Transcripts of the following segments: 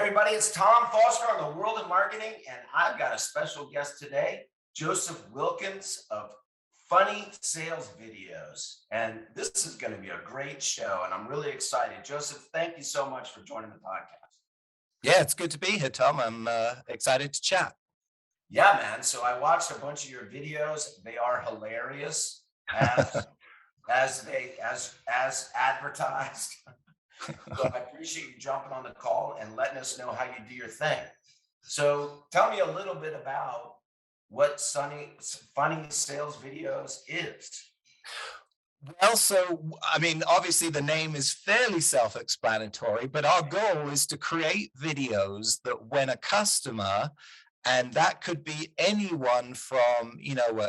everybody, it's Tom Foster on the World of Marketing, and I've got a special guest today, Joseph Wilkins of Funny Sales Videos. And this is going to be a great show, and I'm really excited. Joseph, thank you so much for joining the podcast. Yeah, it's good to be here, Tom. I'm excited to chat. Yeah, man. So I watched a bunch of your videos. They are hilarious as advertised. So I appreciate you jumping on the call and letting us know how you do your thing. So tell me a little bit about what Funny Sales Videos is. Well, I mean, obviously the name is fairly self-explanatory, but our goal is to create videos that when a customer, and that could be anyone from,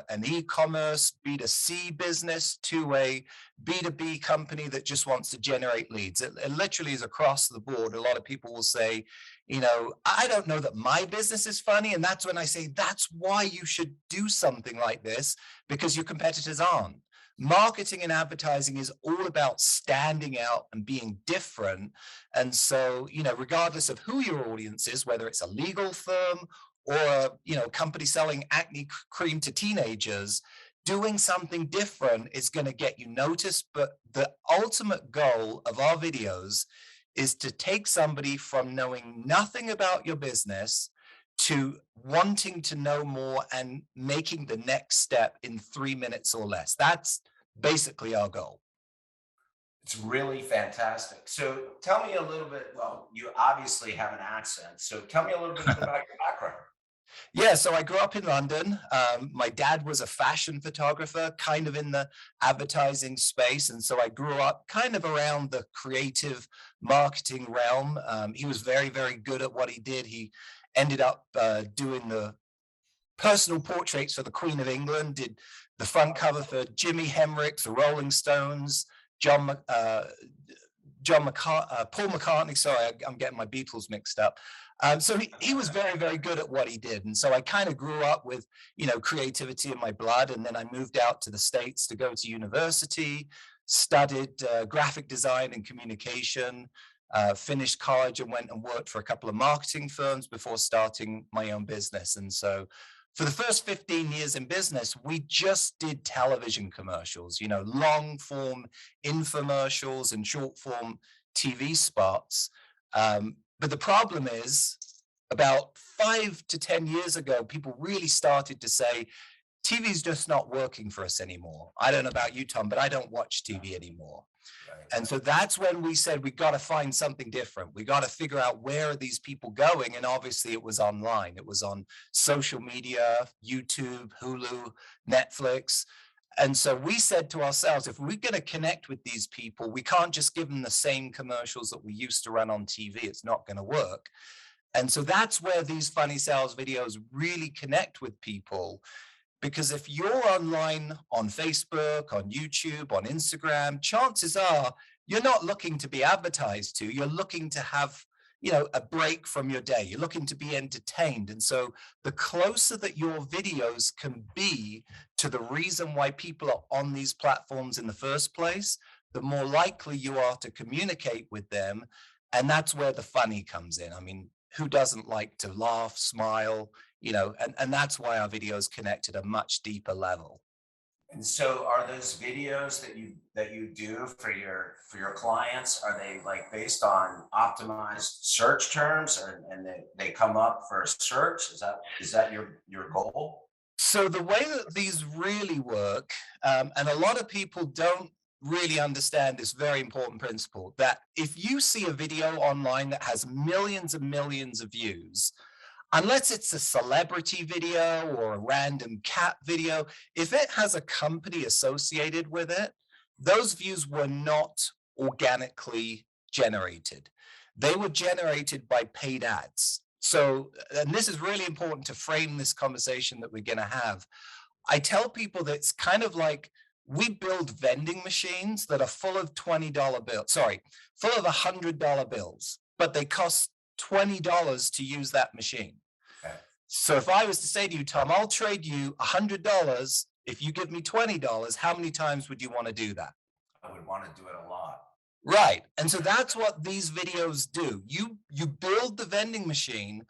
an e-commerce B2C business to a B2B company that just wants to generate leads. It literally is across the board. A lot of people will say, I don't know that my business is funny. And that's when I say, that's why you should do something like this, because your competitors aren't. Marketing and advertising is all about standing out and being different. And so, regardless of who your audience is, whether it's a legal firm or a company selling acne cream to teenagers, doing something different is going to get you noticed. But the ultimate goal of our videos is to take somebody from knowing nothing about your business to wanting to know more and making the next step in 3 minutes or less. That's basically our goal. It's really fantastic. So tell me a little bit. Well, you obviously have an accent. So tell me a little bit about your background. Yeah, so I grew up in London. My dad was a fashion photographer, kind of in the advertising space. And so I grew up kind of around the creative marketing realm. He was very, very good at what he did. He ended up doing the personal portraits for the Queen of England, did the front cover for Jimi Hendrix, the Rolling Stones, Paul McCartney. Sorry, I'm getting my Beatles mixed up. So he was very, very good at what he did. And so I kind of grew up with, creativity in my blood. And then I moved out to the States to go to university, studied graphic design and communication, finished college and went and worked for a couple of marketing firms before starting my own business. And so for the first 15 years in business, we just did television commercials, long form infomercials and short form TV spots. But the problem is, about 5 to 10 years ago, people really started to say, TV's just not working for us anymore. I don't know about you, Tom, but I don't watch TV anymore. And so that's when we said, we got to find something different. We got to figure out, where are these people going? And obviously it was online. It was on social media, YouTube, Hulu, Netflix. And so we said to ourselves, if we're going to connect with these people, we can't just give them the same commercials that we used to run on TV. It's not going to work. And so that's where these funny sales videos really connect with people. Because if you're online on Facebook, on YouTube, on Instagram, chances are you're not looking to be advertised to. You're looking to have, a break from your day. You're looking to be entertained. And so the closer that your videos can be to the reason why people are on these platforms in the first place, the more likely you are to communicate with them. And that's where the funny comes in. I mean, who doesn't like to laugh, smile, and that's why our videos connect at a much deeper level. And so are those videos that you do for your clients, are they like based on optimized search terms, and they come up for a search? Is that your goal? So the way that these really work, and a lot of people don't really understand this very important principle, that if you see a video online that has millions and millions of views, unless it's a celebrity video or a random cat video, if it has a company associated with it, those views were not organically generated. They were generated by paid ads. So, and this is really important to frame this conversation that we're going to have. I tell people that it's kind of like, we build vending machines that are full of $20 bills, full of $100 bills, but they cost $20 to use that machine. Okay. So if I was to say to you, Tom, I'll trade you $100 if you give me $20, how many times would you want to do that? I would want to do it a lot. Right. And so that's what these videos do. You build the vending machine,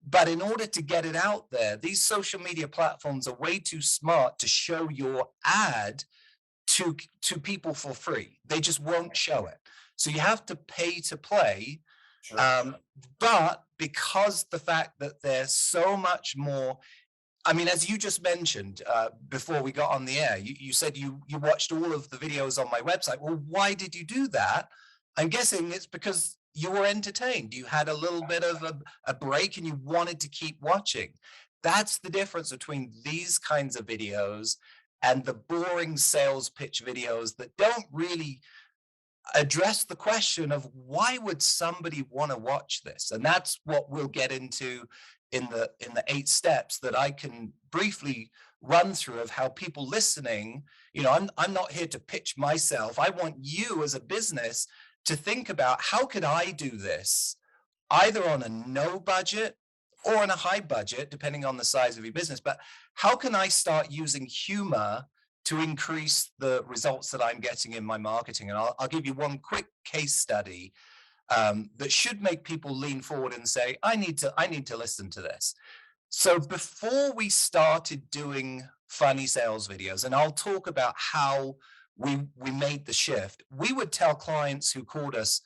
but in order to get it out there, these social media platforms are way too smart to show your ad to people for free. They just won't show it. So you have to pay to play. Sure. Um, but because the fact that there's so much more, I mean, as you just mentioned before we got on the air, you said you watched all of the videos on my website. Well, why did you do that? I'm guessing it's because you were entertained. You had a little bit of a break and you wanted to keep watching. That's the difference between these kinds of videos and the boring sales pitch videos that don't really address the question of why would somebody want to watch this. And that's what we'll get into in the 8 steps that I can briefly run through of how people listening, I'm not here to pitch myself. I want you as a business to think about, how could I do this either on a no budget or on a high budget, depending on the size of your business. But how can I start using humor to increase the results that I'm getting in my marketing? And I'll give you one quick case study that should make people lean forward and say, I need to listen to this. So before we started doing funny sales videos, and I'll talk about how we made the shift, we would tell clients who called us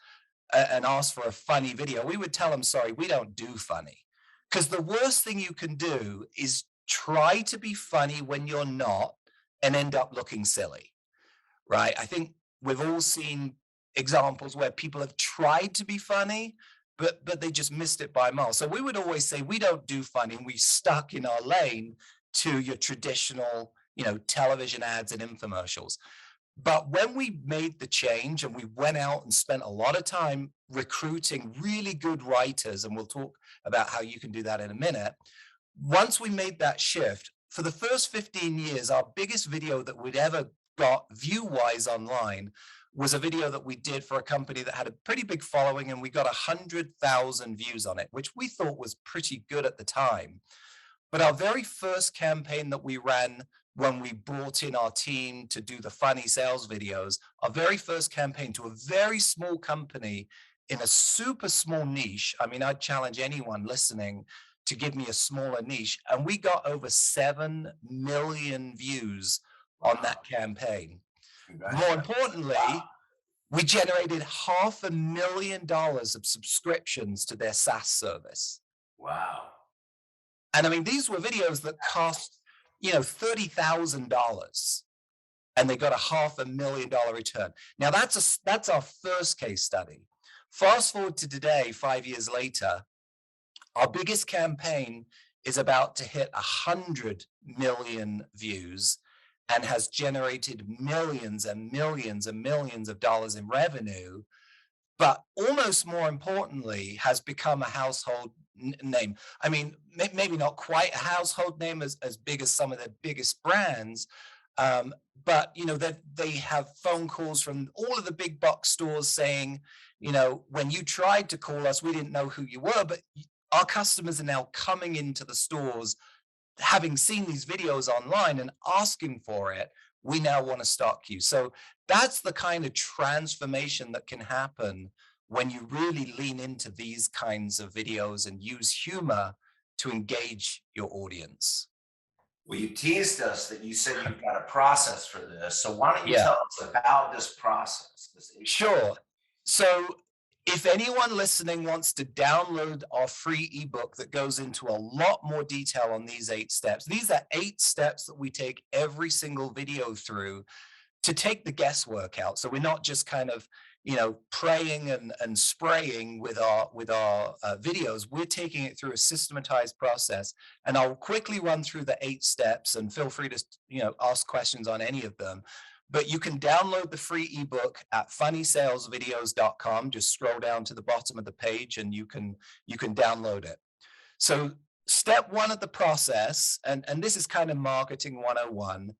and asked for a funny video, we would tell them, sorry, we don't do funny. Because the worst thing you can do is try to be funny when you're not and end up looking silly, right? I think we've all seen examples where people have tried to be funny, but they just missed it by a mile. So we would always say we don't do funny, and we stuck in our lane to your traditional, television ads and infomercials. But when we made the change and we went out and spent a lot of time recruiting really good writers, and we'll talk about how you can do that in a minute. Once we made that shift, for the first 15 years, our biggest video that we'd ever got view-wise online was a video that we did for a company that had a pretty big following, and we got 100,000 views on it, which we thought was pretty good at the time. But our very first campaign that we ran when we brought in our team to do the funny sales videos, our very first campaign to a very small company in a super small niche. I mean, I'd challenge anyone listening to give me a smaller niche. And we got over 7 million views on Wow. that campaign. More Congratulations. Wow. importantly, we generated $500,000 of subscriptions to their SaaS service. Wow. And I mean, these were videos that cost, $30,000, and they got a $500,000 return. Now that's our first case study. Fast forward to today, 5 years later, our biggest campaign is about to hit 100 million views and has generated millions and millions and millions of dollars in revenue, but almost more importantly, has become a household name. I mean, maybe not quite a household name as big as some of the biggest brands, but that they have phone calls from all of the big box stores saying, when you tried to call us, we didn't know who you were, but our customers are now coming into the stores, having seen these videos online and asking for it. We now want to stock you. So that's the kind of transformation that can happen when you really lean into these kinds of videos and use humor to engage your audience. Well, you teased us that you said you've got a process for this. So why don't you Yeah. tell us about this process? Sure. So if anyone listening wants to download our free ebook that goes into a lot more detail on these 8 steps, these are 8 steps that we take every single video through to take the guesswork out. So we're not just kind of, praying and spraying with our videos. We're taking it through a systematized process. And I'll quickly run through the 8 steps, and feel free to, ask questions on any of them. But you can download the free ebook at funnysalesvideos.com. Just scroll down to the bottom of the page and you can download it. So step one of the process, and this is kind of marketing 101,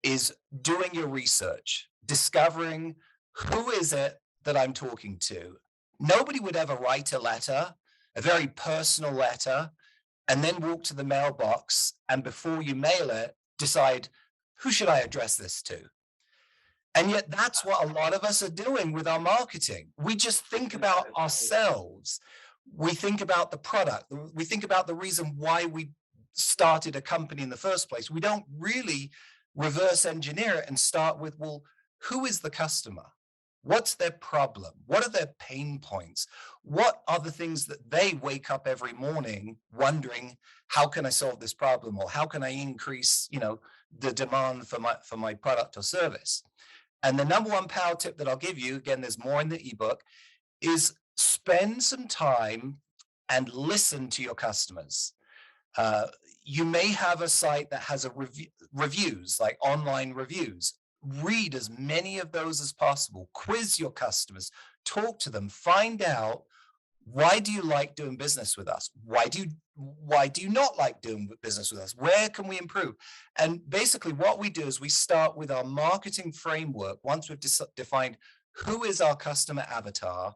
is doing your research, discovering who is it that I'm talking to. Nobody would ever write a letter, a very personal letter, and then walk to the mailbox, and before you mail it, decide, who should I address this to? And yet that's what a lot of us are doing with our marketing. We just think about ourselves. We think about the product. We think about the reason why we started a company in the first place. We don't really reverse engineer it and start with, well, who is the customer? What's their problem? What are their pain points? What are the things that they wake up every morning wondering, how can I solve this problem? Or how can I increase, the demand for my product or service? And the number one power tip that I'll give you, again, there's more in the ebook, is spend some time and listen to your customers. Uh, you may have a site that has reviews, like online reviews. Read as many of those as possible. Quiz your customers. Talk to them. Find out, why do you like doing business with us? Why do you not like doing business with us? Where can we improve? And basically what we do is we start with our marketing framework. Once we've defined who is our customer avatar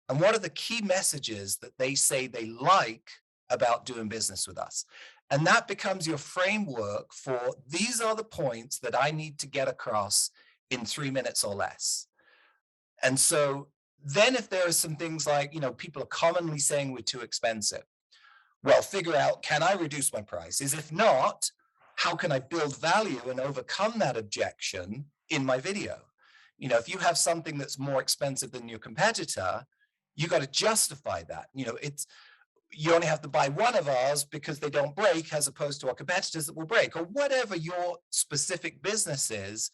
and what are the key messages that they say they like about doing business with us. And that becomes your framework for, these are the points that I need to get across in 3 minutes or less. And so then if there are some things like, people are commonly saying we're too expensive, well, figure out, can I reduce my prices? If not, how can I build value and overcome that objection in my video? If you have something that's more expensive than your competitor, you got to justify that. You only have to buy one of ours because they don't break, as opposed to our competitors that will break, or whatever your specific business is.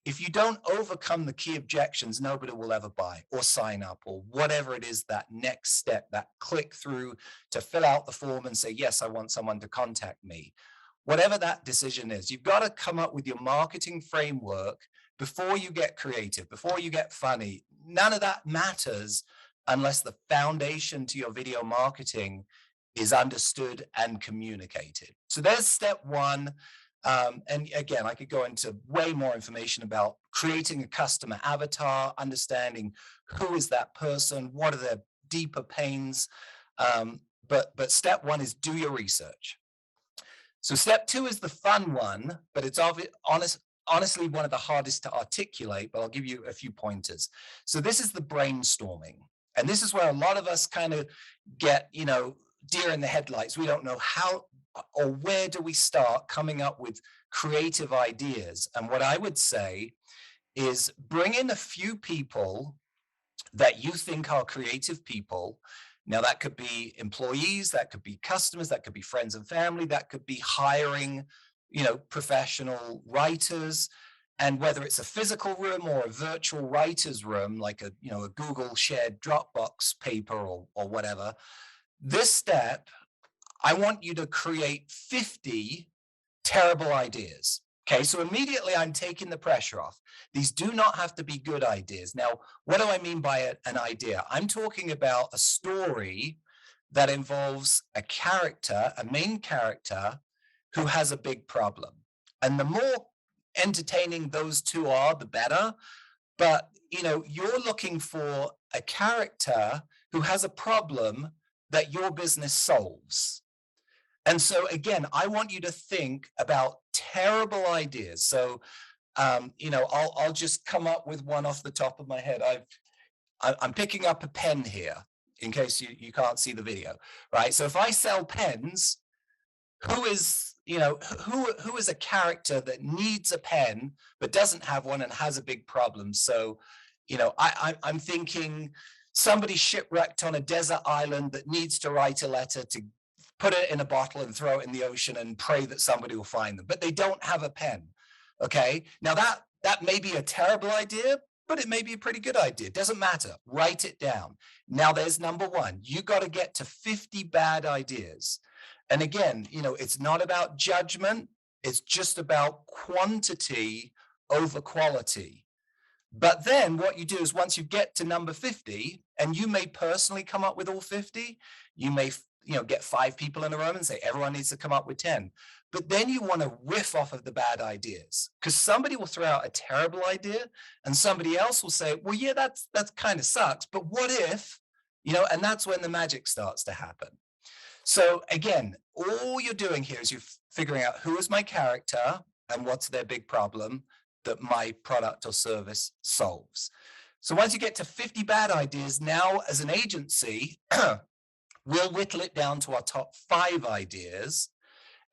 If you don't overcome the key objections, nobody will ever buy or sign up, or whatever it is, that next step, that click through to fill out the form and say, yes, I want someone to contact me. Whatever that decision is, you've got to come up with your marketing framework before you get creative, before you get funny. None of that matters unless the foundation to your video marketing is understood and communicated. So there's step one. And again, I could go into way more information about creating a customer avatar, understanding who is that person, what are their deeper pains. But step one is do your research. So step two is the fun one, but it's honestly one of the hardest to articulate, but I'll give you a few pointers. So this is the brainstorming. And this is where a lot of us kind of get, deer in the headlights. We don't know how or where do we start coming up with creative ideas. And what I would say is bring in a few people that you think are creative people. Now that could be employees, that could be customers, that could be friends and family, that could be hiring, professional writers. And whether it's a physical room or a virtual writer's room, like a Google shared Dropbox paper or whatever, this step, I want you to create 50 terrible ideas. Okay, so immediately I'm taking the pressure off. These do not have to be good ideas. Now, what do I mean by an idea? I'm talking about a story that involves a character, a main character, who has a big problem. And the more entertaining those two are, the better. But, you're looking for a character who has a problem that your business solves. And so again, I want you to think about terrible ideas. So, I'll just come up with one off the top of my head. I'm picking up a pen here in case you can't see the video, right? So if I sell pens, who is a character that needs a pen but doesn't have one and has a big problem? So, I'm thinking somebody shipwrecked on a desert island that needs to write a letter to put it in a bottle and throw it in the ocean and pray that somebody will find them, but they don't have a pen. Okay, now that may be a terrible idea, but it may be a pretty good idea. Doesn't matter. Write it down. Now there's number one. You got to get to 50 bad ideas. And again, it's not about judgment. It's just about quantity over quality. But then what you do is once you get to number 50, and you may personally come up with all 50, you may get 5 people in a room and say, everyone needs to come up with 10. But then you want to riff off of the bad ideas, because somebody will throw out a terrible idea and somebody else will say, well, yeah, that's kind of sucks. But what if, and that's when the magic starts to happen. So again, all you're doing here is you're figuring out who is my character and what's their big problem. that my product or service solves. So once you get to 50 bad ideas, now as an agency, we'll whittle it down to our top 5 ideas,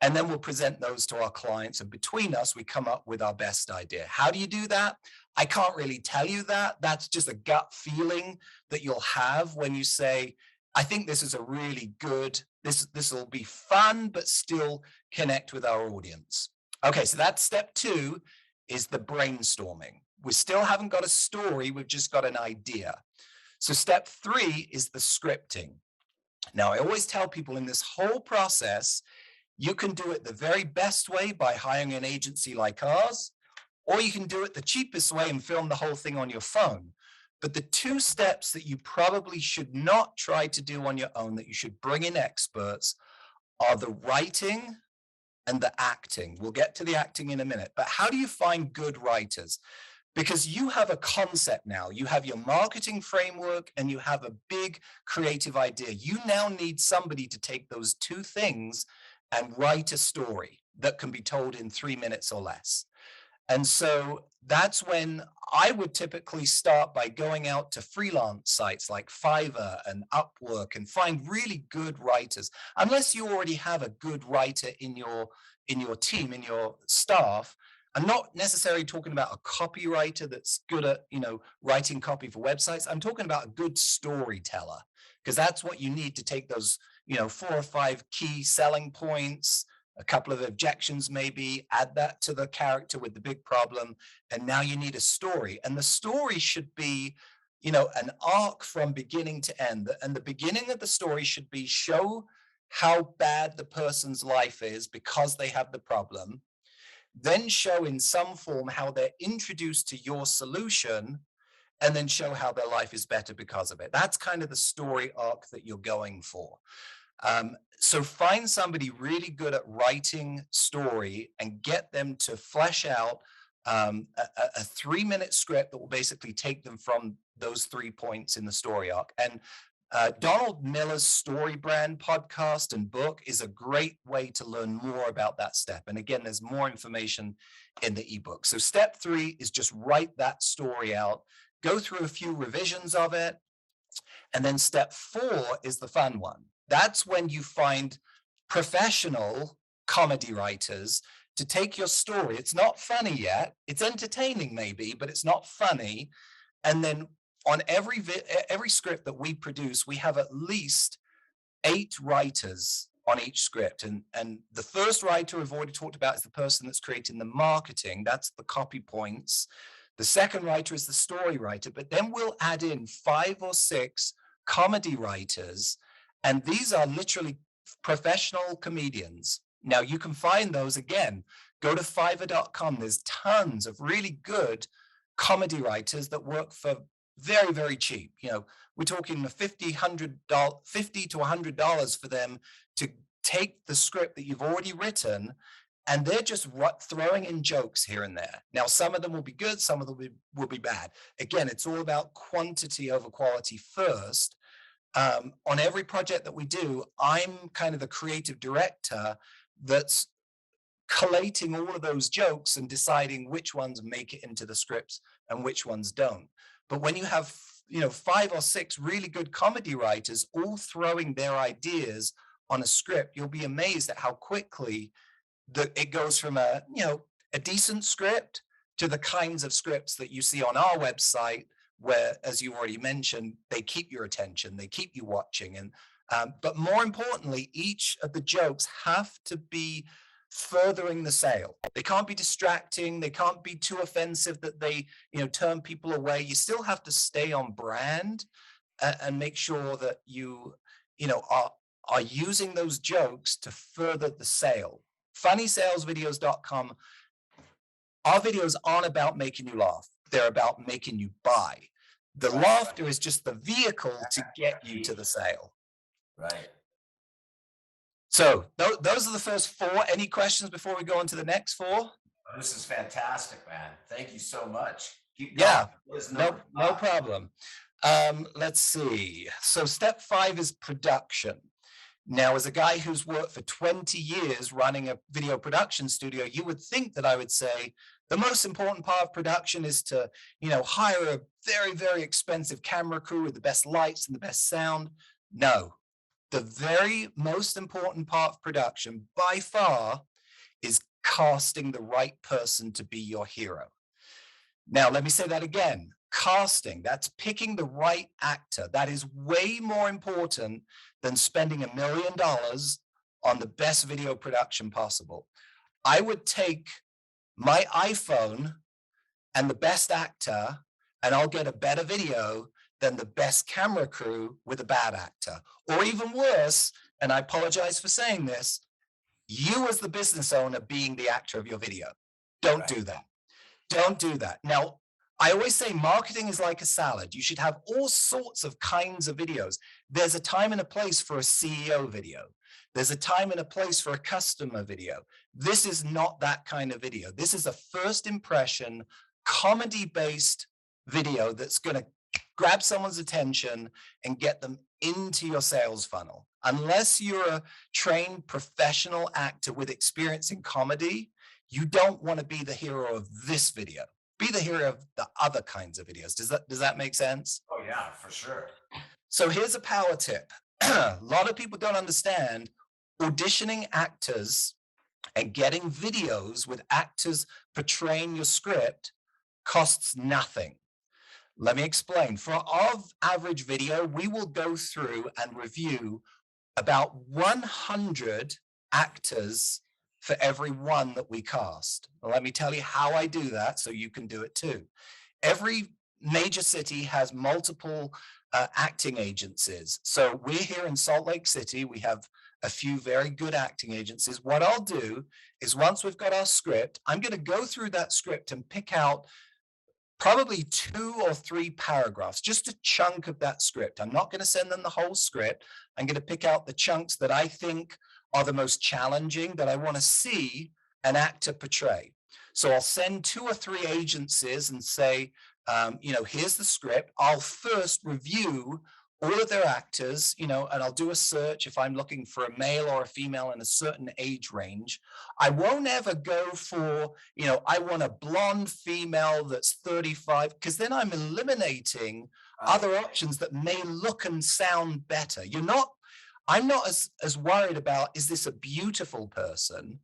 and then we'll present those to our clients. And between us, we come up with our best idea. How do you do that? I can't really tell you that. That's just a gut feeling that you'll have when you say, I think this is a really good, this will be fun, but still connect with our audience. Okay, so that's step 2 is the brainstorming. We still haven't got a story, we've just got an idea. So step 3 is the scripting. Now, I always tell people in this whole process, you can do it the very best way by hiring an agency like ours, or you can do it the cheapest way and film the whole thing on your phone. But the 2 steps that you probably should not try to do on your own, that you should bring in experts, are the writing and the acting. We'll get to the acting in a minute, but how do you find good writers? Because you have a concept now, you have your marketing framework and you have a big creative idea. You now need somebody to take those 2 things and write a story that can be told in 3 minutes or less. And so that's when I would typically start by going out to freelance sites like Fiverr and Upwork and find really good writers. Unless you already have a good writer in your team, in your staff. I'm not necessarily talking about a copywriter that's good at, writing copy for websites. I'm talking about a good storyteller, because that's what you need to take those, 4 or 5 key selling points, a couple of objections, maybe add that to the character with the big problem. And now you need a story. And the story should be, an arc from beginning to end. And the beginning of the story should be show how bad the person's life is because they have the problem. Then show in some form how they're introduced to your solution, and then show how their life is better because of it. That's kind of the story arc that you're going for. So find somebody really good at writing story and get them to flesh out a 3-minute script that will basically take them from those 3 points in the story arc. And Donald Miller's Story Brand podcast and book is a great way to learn more about that step. And again, there's more information in the ebook. So step 3 is just write that story out, go through a few revisions of it. And then step 4 is the fun one. That's when you find professional comedy writers to take your story. It's not funny yet. It's entertaining maybe, but it's not funny. And then on every script that we produce, we have at least 8 writers on each script. And the first writer we've already talked about is the person that's creating the marketing. That's the copy points. The second writer is the story writer, but then we'll add in 5 or 6 comedy writers. And these are literally professional comedians. Now you can find those again. Go to fiverr.com. There's tons of really good comedy writers that work for very, very cheap. We're talking $50 to $100 for them to take the script that you've already written, and they're just throwing in jokes here and there. Now, some of them will be good, some of them will be bad. Again, it's all about quantity over quality first. On every project that we do, I'm kind of the creative director that's collating all of those jokes and deciding which ones make it into the scripts and which ones don't. But when you have 5 or 6 really good comedy writers all throwing their ideas on a script, you'll be amazed at how quickly it goes from a decent script to the kinds of scripts that you see on our website, where, as you already mentioned, they keep your attention, they keep you watching. And but more importantly, each of the jokes have to be furthering the sale. They can't be distracting, they can't be too offensive that they turn people away. You still have to stay on brand and make sure that you are using those jokes to further the sale. Funnysalesvideos.com. Our videos aren't about making you laugh, they're about making you buy. The laughter is just the vehicle to get you to the sale. Right. So those are the first 4. Any questions before we go on to the next 4? This is fantastic, man. Thank you so much. Keep going. Yeah, no problem. Let's see. So step 5 is production. Now, as a guy who's worked for 20 years running a video production studio, you would think that I would say the most important part of production is to, hire a very, very expensive camera crew with the best lights and the best sound. No, the very most important part of production by far is casting the right person to be your hero. Now, let me say that again. Casting, that's picking the right actor. That is way more important than spending $1 million on the best video production possible. I would take my iPhone and the best actor, and I'll get a better video than the best camera crew with a bad actor. Or even worse, and I apologize for saying this, you as the business owner being the actor of your video. Don't do that. Don't do that. Now, I always say marketing is like a salad. You should have all sorts of kinds of videos. There's a time and a place for a CEO video. There's a time and a place for a customer video. This is not that kind of video. This is a first impression, comedy-based video that's going to grab someone's attention and get them into your sales funnel. Unless you're a trained professional actor with experience in comedy, you don't want to be the hero of this video. Be the hero of the other kinds of videos. Does that make sense? Oh yeah, for sure. So here's a power tip. A lot of people don't understand auditioning actors and getting videos with actors portraying your script costs nothing. Let me explain. For our average video, we will go through and review about 100 actors for every one that we cast. Well, let me tell you how I do that so you can do it too. Every major city has multiple acting agencies. So we're here in Salt Lake City. We have a few very good acting agencies. What I'll do is once we've got our script, I'm going to go through that script and pick out probably 2 or 3 paragraphs, just a chunk of that script. I'm not going to send them the whole script. I'm going to pick out the chunks that I think are the most challenging, that I want to see an actor portray. So I'll send 2 or 3 agencies and say, here's the script. I'll first review all of their actors, and I'll do a search if I'm looking for a male or a female in a certain age range. I won't ever go for, I want a blonde female that's 35, because then I'm eliminating other options that may look and sound better. I'm not as worried about, is this a beautiful person?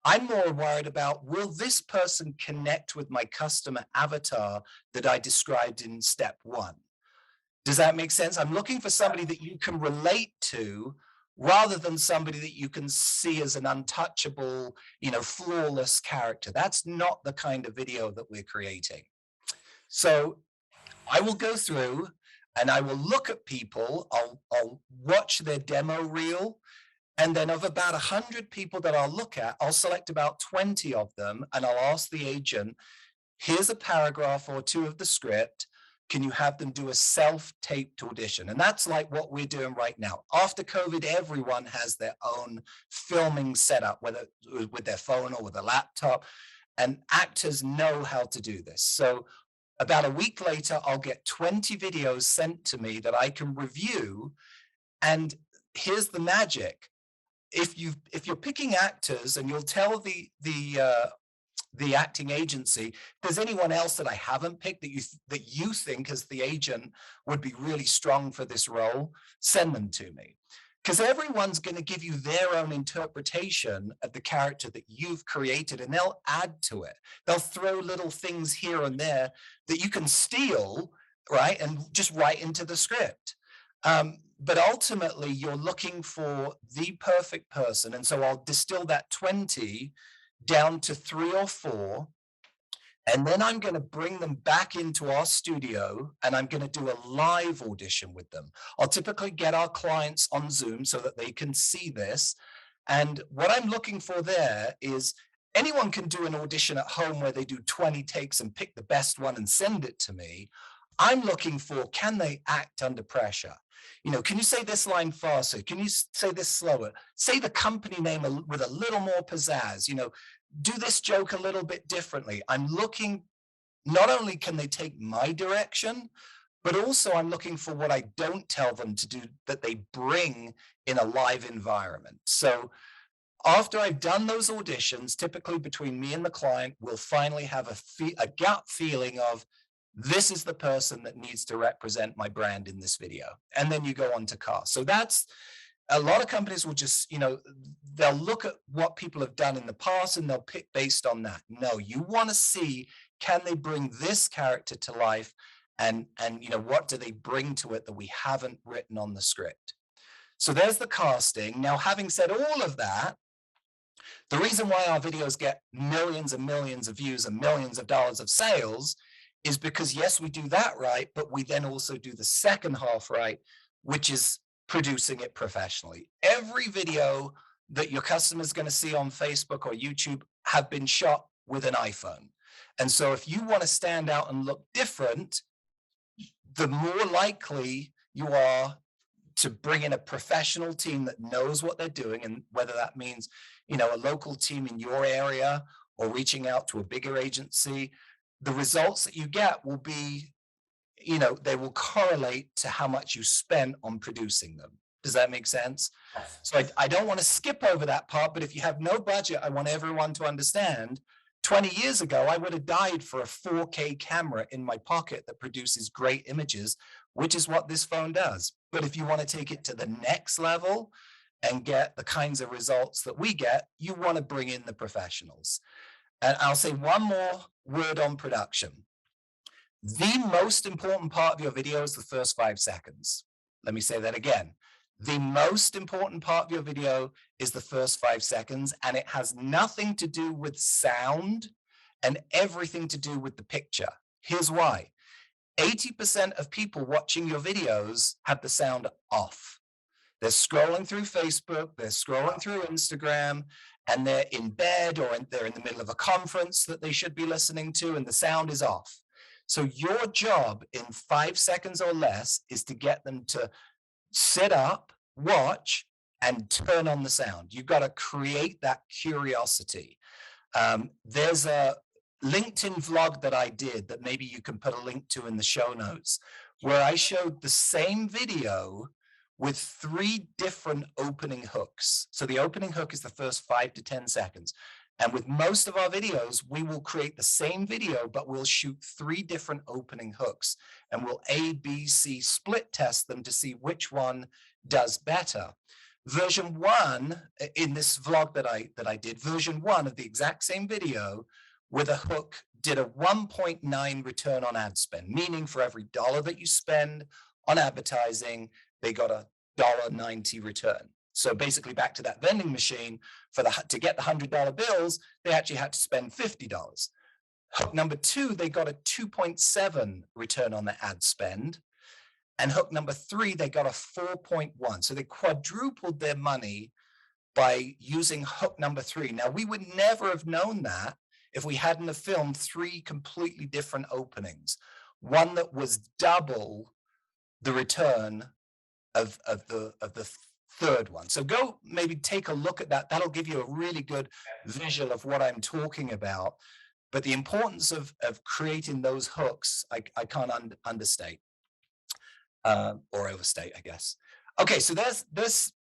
I'm more worried about, will this person connect with my customer avatar that I described in step 1? Does that make sense? I'm looking for somebody that you can relate to rather than somebody that you can see as an untouchable, flawless character. That's not the kind of video that we're creating. So I will go through and I will look at people. I'll watch their demo reel. And then of about 100 people that I'll look at, I'll select about 20 of them and I'll ask the agent, here's a paragraph or 2 of the script. Can you have them do a self-taped audition? And that's like what we're doing right now. After COVID, everyone has their own filming setup, whether with their phone or with a laptop, and actors know how to do this. So about a week later, I'll get 20 videos sent to me that I can review. And here's the magic. If you're picking actors and you'll tell the acting agency, if there's anyone else that I haven't picked that you think as the agent would be really strong for this role, send them to me. Because everyone's going to give you their own interpretation of the character that you've created, and they'll add to it. They'll throw little things here and there that you can steal, right, and just write into the script. But ultimately, you're looking for the perfect person. And so I'll distill that 20 down to 3 or 4. And then I'm going to bring them back into our studio and I'm going to do a live audition with them. I'll typically get our clients on Zoom so that they can see this. And what I'm looking for there is anyone can do an audition at home where they do 20 takes and pick the best one and send it to me. I'm looking for, can they act under pressure? Can you say this line faster? Can you say this slower? Say the company name with a little more pizzazz, do this joke a little bit differently. I'm looking, not only can they take my direction, but also I'm looking for what I don't tell them to do that they bring in a live environment. So after I've done those auditions, typically between me and the client, we'll finally have a gut feeling of this is the person that needs to represent my brand in this video. And then you go on to cast. So that's a lot of companies will just, they'll look at what people have done in the past and they'll pick based on that. No, you want to see, can they bring this character to life? And what do they bring to it that we haven't written on the script? So there's the casting. Now, having said all of that, the reason why our videos get millions and millions of views and millions of dollars of sales is because, yes, we do that right, but we then also do the second half right, which is producing it professionally. Every video that your customer is going to see on Facebook or YouTube have been shot with an iPhone. And so if you want to stand out and look different, the more likely you are to bring in a professional team that knows what they're doing, and whether that means, a local team in your area or reaching out to a bigger agency, the results that you get will be, they will correlate to how much you spent on producing them. Does that make sense? So I don't want to skip over that part, but if you have no budget, I want everyone to understand 20 years ago, I would have died for a 4K camera in my pocket that produces great images, which is what this phone does. But if you want to take it to the next level and get the kinds of results that we get, you want to bring in the professionals. And I'll say one more word on production. The most important part of your video is the first 5 seconds. Let me say that again. The most important part of your video is the first 5 seconds, and it has nothing to do with sound and everything to do with the picture. Here's why. 80% of people watching your videos have the sound off. They're scrolling through Facebook, they're scrolling through Instagram, and they're in bed or they're in the middle of a conference that they should be listening to, and the sound is off. So your job in 5 seconds or less is to get them to sit up, watch, and turn on the sound. You've got to create that curiosity. There's a LinkedIn vlog that I did that maybe you can put a link to in the show notes, where I showed the same video with 3 different opening hooks. So the opening hook is the first 5 to 10 seconds. And with most of our videos, we will create the same video, but we'll shoot 3 different opening hooks, and we'll A, B, C split test them to see which one does better. Version 1 in this vlog that I did, version 1 of the exact same video with a hook did a 1.9 return on ad spend, meaning for every dollar that you spend on advertising, they got a $1.90 return. So basically back to that vending machine, to get the $100 bills, they actually had to spend $50. Hook number 2, they got a 2.7 return on the ad spend. And hook number 3, they got a 4.1. So they quadrupled their money by using hook number 3. Now, we would never have known that if we hadn't have filmed 3 completely different openings. One that was double the return of the third one. So go maybe take a look at that. That'll give you a really good visual of what I'm talking about. But the importance of creating those hooks, I can't understate or overstate, I guess. Okay, so there's this.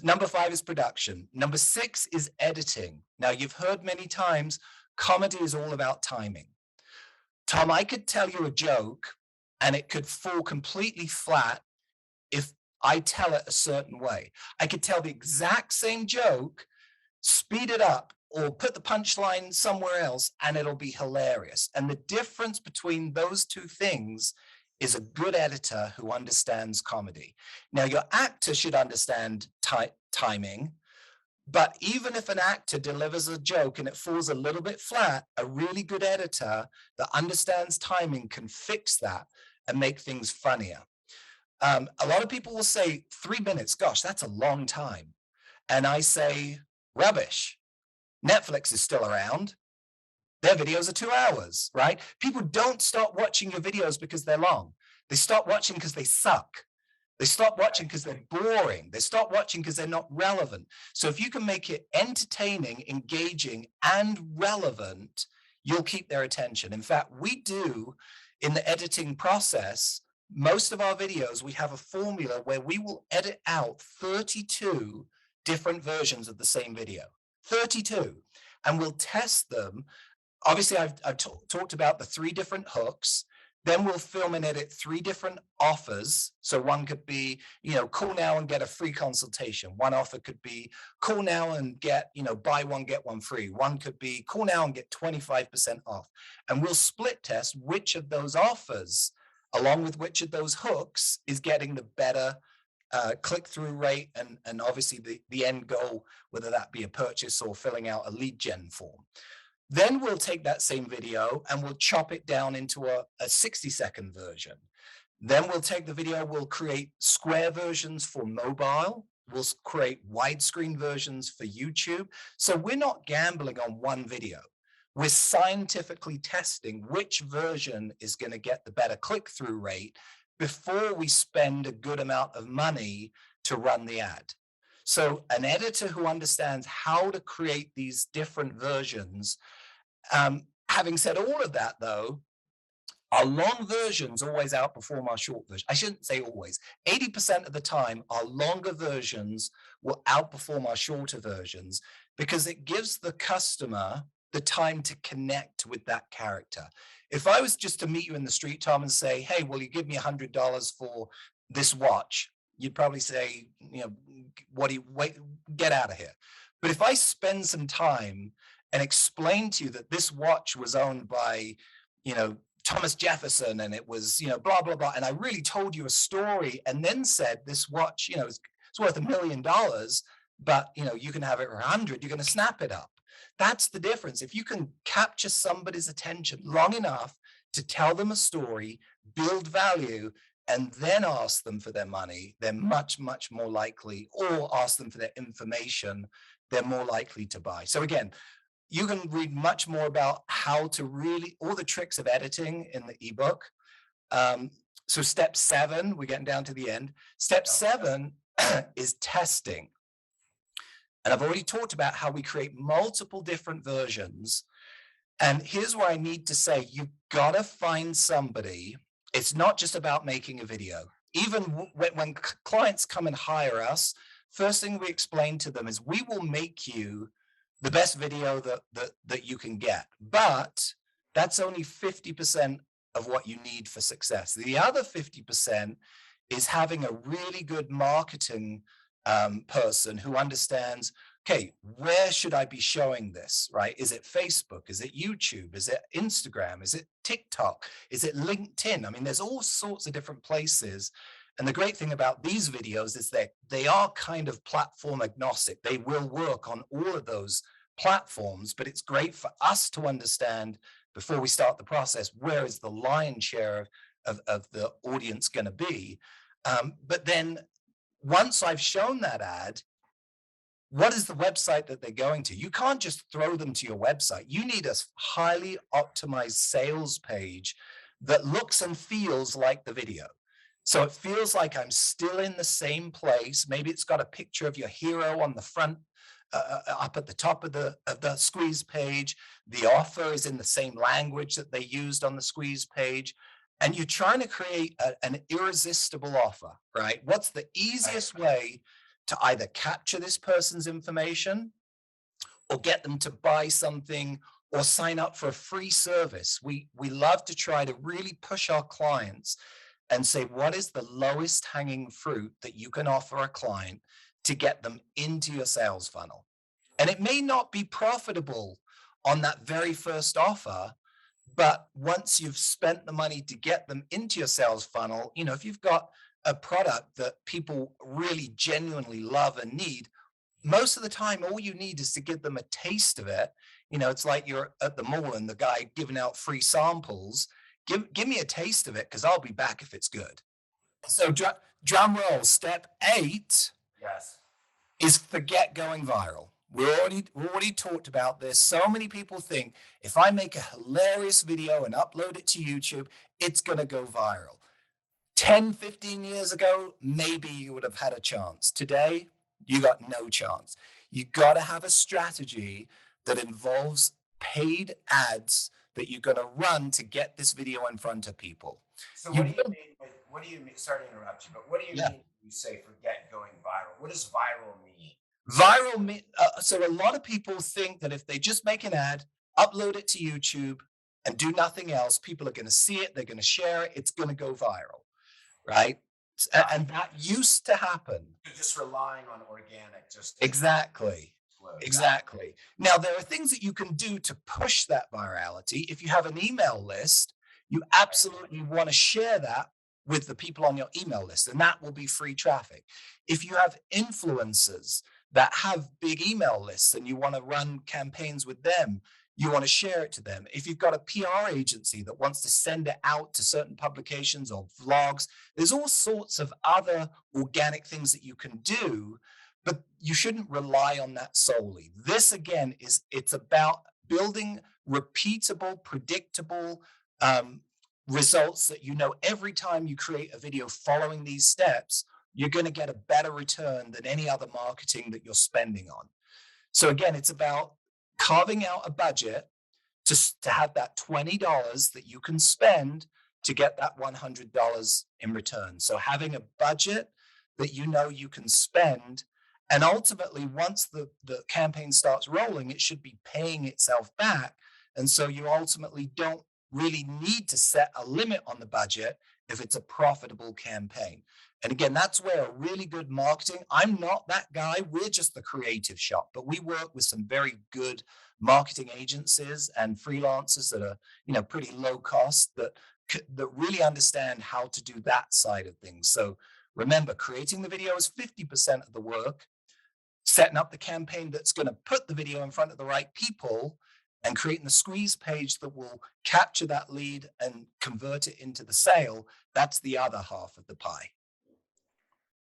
Number 5 is production. Number 6 is editing. Now, you've heard many times, comedy is all about timing. Tom, I could tell you a joke and it could fall completely flat if I tell it a certain way. I could tell the exact same joke, speed it up, or put the punchline somewhere else, and it'll be hilarious. And the difference between those 2 things is a good editor who understands comedy. Now, your actor should understand timing, but even if an actor delivers a joke and it falls a little bit flat, a really good editor that understands timing can fix that and make things funnier. A lot of people will say 3 minutes, gosh, that's a long time. And I say, rubbish. Netflix is still around. Their videos are 2 hours, right? People don't stop watching your videos because they're long. They stop watching because they suck. They stop watching because they're boring. They stop watching because they're not relevant. So if you can make it entertaining, engaging, and relevant, you'll keep their attention. In fact, we do in the editing process, Most of our videos, we have a formula where we will edit out 32 different versions of the same video, 32, and we'll test them. Obviously, I've talked about the 3 different hooks. Then we'll film and edit 3 different offers. So one could be, call now and get a free consultation. One offer could be call now and get, buy one, get one free. One could be call now and get 25% off. And we'll split test which of those offers, along with which of those hooks, is getting the better click-through rate and obviously the end goal, whether that be a purchase or filling out a lead gen form. Then we'll take that same video and we'll chop it down into a 60-second version. Then we'll take the video, we'll create square versions for mobile. We'll create widescreen versions for YouTube. So we're not gambling on one video. We're scientifically testing which version is going to get the better click-through rate before we spend a good amount of money to run the ad. So an editor who understands how to create these different versions. Having said all of that, though, our long versions always outperform our short versions. I shouldn't say always. 80% of the time, our longer versions will outperform our shorter versions because it gives the customer the time to connect with that character. If I was just to meet you in the street, Tom, and say, hey, will you give me $100 for this watch? You'd probably say, wait, get out of here. But if I spend some time and explain to you that this watch was owned by, Thomas Jefferson, and it was, blah, blah, blah. And I really told you a story and then said this watch, it's worth $1 million, but, you can have it for 100, you're going to snap it up. That's the difference. If you can capture somebody's attention long enough to tell them a story, build value, and then ask them for their money, they're much, much more likely, or ask them for their information, they're more likely to buy. So again, you can read much more about how to really, all the tricks of editing in the ebook. So step 7, we're getting down to the end. Step 7 is testing. And I've already talked about how we create multiple different versions. And here's where I need to say, you've got to find somebody. It's not just about making a video. Even when clients come and hire us, first thing we explain to them is we will make you the best video that you can get. But that's only 50% of what you need for success. The other 50% is having a really good marketing person who understands, okay, where should I be showing this, right? Is it Facebook? Is it YouTube? Is it Instagram? Is it TikTok? Is it LinkedIn? I mean, there's all sorts of different places. And the great thing about these videos is that they are kind of platform agnostic. They will work on all of those platforms, but it's great for us to understand before we start the process, where is the lion's share of the audience going to be? But then once I've shown that ad, what is the website that they're going to? You can't just throw them to your website. You need a highly optimized sales page that looks and feels like the video. So it feels like I'm still in the same place. Maybe it's got a picture of your hero on the front, up at the top of the squeeze page. The offer is in the same language that they used on the squeeze page. And you're trying to create an irresistible offer, right? What's the easiest way to either capture this person's information or get them to buy something or sign up for a free service? We love to try to really push our clients and say, what is the lowest hanging fruit that you can offer a client to get them into your sales funnel? And it may not be profitable on that very first offer, but once you've spent the money to get them into your sales funnel, if you've got a product that people really genuinely love and need, most of the time, all you need is to give them a taste of it. It's like you're at the mall and the guy giving out free samples. Give me a taste of it because I'll be back if it's good. So drum roll, step 8 Yes. is forget going viral. We already talked about this. So many people think if I make a hilarious video and upload it to YouTube, it's going to go viral. 10, 15 years ago, maybe you would have had a chance. Today, you got no chance. You got to have a strategy that involves paid ads that you're going to run to get this video in front of people. So what do you mean? Sorry to interrupt you, but what do you Yeah. mean when you say forget going viral? What does viral mean? So a lot of people think that if they just make an ad, upload it to YouTube, and do nothing else, people are going to see it, they're going to share it, it's going to go viral, right? Got And that used to happen. You're just relying on organic just to Exactly. explode. Exactly. Now, there are things that you can do to push that virality. If you have an email list, you absolutely want to share that with the people on your email list, and that will be free traffic. If you have influencers that have big email lists and you want to run campaigns with them, you want to share it to them. If you've got a PR agency that wants to send it out to certain publications or vlogs, there's all sorts of other organic things that you can do, but you shouldn't rely on that solely. This again it's about building repeatable, predictable results that you know every time you create a video following these steps, you're going to get a better return than any other marketing that you're spending on. So again, it's about carving out a budget to have that $20 that you can spend to get that $100 in return. So having a budget that you know you can spend, and ultimately once the campaign starts rolling, it should be paying itself back. And so you ultimately don't really need to set a limit on the budget if it's a profitable campaign. And again, that's where a really good marketing, I'm not that guy, we're just the creative shop, but we work with some very good marketing agencies and freelancers that are, pretty low cost, that really understand how to do that side of things. So remember, creating the video is 50% of the work. Setting up the campaign that's going to put the video in front of the right people and creating the squeeze page that will capture that lead and convert it into the sale, that's the other half of the pie.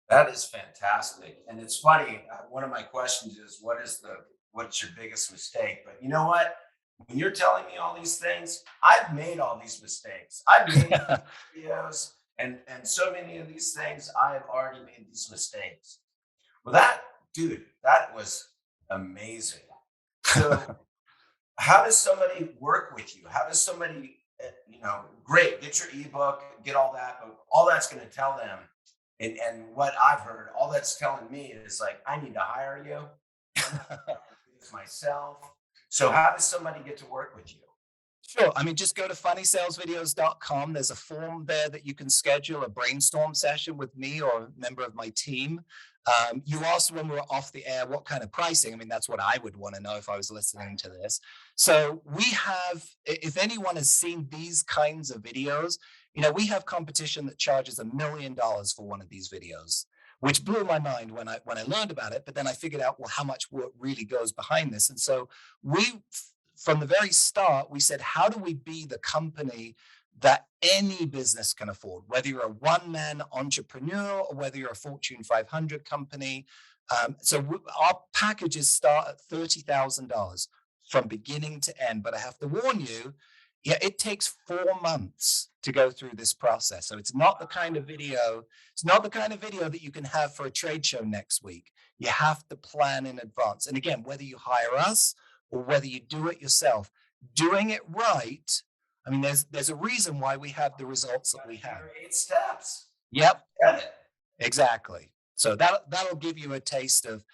That is fantastic. And it's funny. One of my questions is, what's your biggest mistake? But you know what? When you're telling me all these things, I've made all these mistakes. I've made videos and so many of these things. I have already made these mistakes. Well, dude, that was amazing. So how does somebody work with you? How does somebody, great, get your ebook, get all that, but all that's going to tell them, and what I've heard, all that's telling me is like, I need to hire you myself. So how does somebody get to work with you? Sure. I mean, just go to funnysalesvideos.com. There's a form there that you can schedule a brainstorm session with me or a member of my team. You asked when we were off the air, what kind of pricing? I mean, that's what I would want to know if I was listening to this. So we have, if anyone has seen these kinds of videos, we have competition that charges $1 million for one of these videos, which blew my mind when I learned about it. But then I figured out, well, how much work really goes behind this. And so from the very start, we said, how do we be the company that any business can afford, whether you're a one-man entrepreneur or whether you're a Fortune 500 company? Our packages start at $30,000 from beginning to end. But I have to warn you, yeah, it takes 4 months to go through this process. So it's not the kind of video that you can have for a trade show next week. You have to plan in advance. And again, whether you hire us or whether you do it yourself, doing it right. I mean, there's a reason why we have the results that we have. 8 steps. Yep, exactly. So that'll give you a taste of,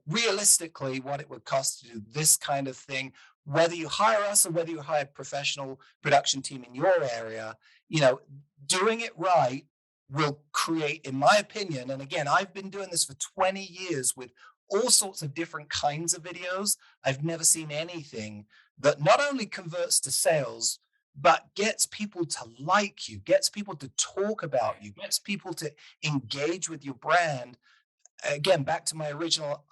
realistically what it would cost to do this kind of thing, whether you hire us or whether you hire a professional production team in your area. Doing it right will create, in my opinion, and again, I've been doing this for 20 years with all sorts of different kinds of videos. I've never seen anything that not only converts to sales, but gets people to like you, gets people to talk about you, gets people to engage with your brand. Again, back to my original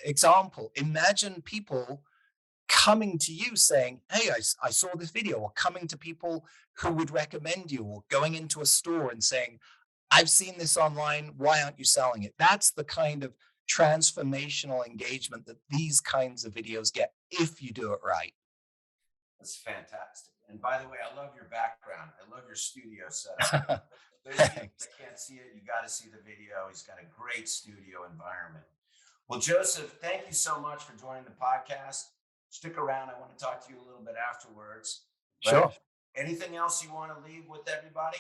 example, imagine people coming to you saying, hey, I saw this video, or coming to people who would recommend you, or going into a store and saying, I've seen this online, why aren't you selling it? That's the kind of transformational engagement that these kinds of videos get if you do it right. That's fantastic. And by the way, I love your background. I love your studio setup. Those of you that can't see it, you got to see the video. He's got a great studio environment. Well, Joseph, thank you so much for joining the podcast. Stick around. I want to talk to you a little bit afterwards. Sure. Anything else you want to leave with everybody?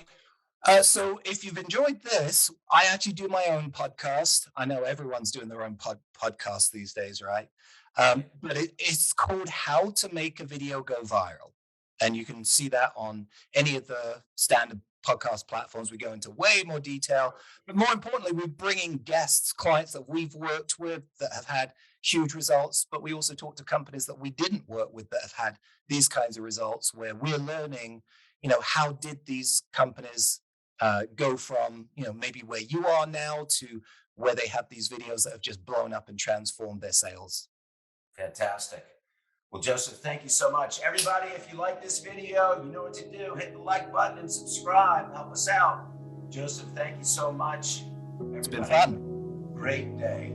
So if you've enjoyed this, I actually do my own podcast. I know everyone's doing their own podcast these days, right? Right. But it's called How to Make a Video Go Viral. And you can see that on any of the standard podcast platforms. We go into way more detail. But more importantly, we're bringing guests, clients that we've worked with that have had huge results. But we also talk to companies that we didn't work with that have had these kinds of results where we're learning, how did these companies go from maybe where you are now to where they have these videos that have just blown up and transformed their sales. Fantastic. Well, Joseph, thank you so much. Everybody, if you like this video, you know what to do. Hit the like button and subscribe. Help us out. Joseph, thank you so much. It's been Everybody, fun. great day.